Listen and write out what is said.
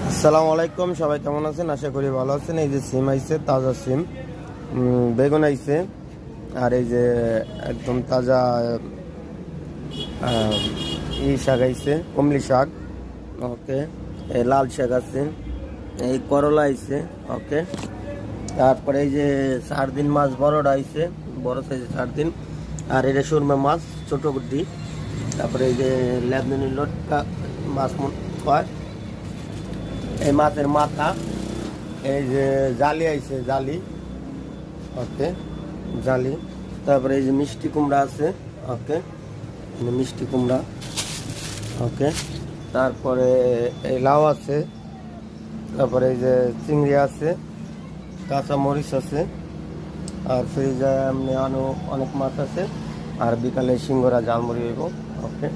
আসসালামু আলাইকুম, সবাই কেমন আছেন? আশা করি ভালো আছেন। এই যে সিম আইছে, তাজা সিম, বেগুন আইছে, আর এই যে একদম তাজা শাক আইছে, কমলি শাক। ওকে, এই লাল শাক আছে, এই করলা আইছে। ওকে, তারপরে এই যে সার্দিন মাছ বড়টা আইছে, বড় সাইজের সার্দিন। আর এটা সুরমা মাছ, ছোট গুড্ডি। তারপরে এই যে লেবনানি লটকা মাছ হয়, এই মাছের মাথা। এই যে জালি আইছে, জালি। ওকে, জালি। তারপরে এই যে মিষ্টি কুমড়া আছে। ওকে, মিষ্টি কুমড়া। ওকে, তারপরে এই লাউ আছে। তারপরে এই যে চিংড়ি আছে, কাঁচা মরিচ আছে। আর ফ্রিজে এমনি আরও অনেক মাছ আছে। আর বিকালে সিঙ্গরা জালমুড়ি হইব। ওকে।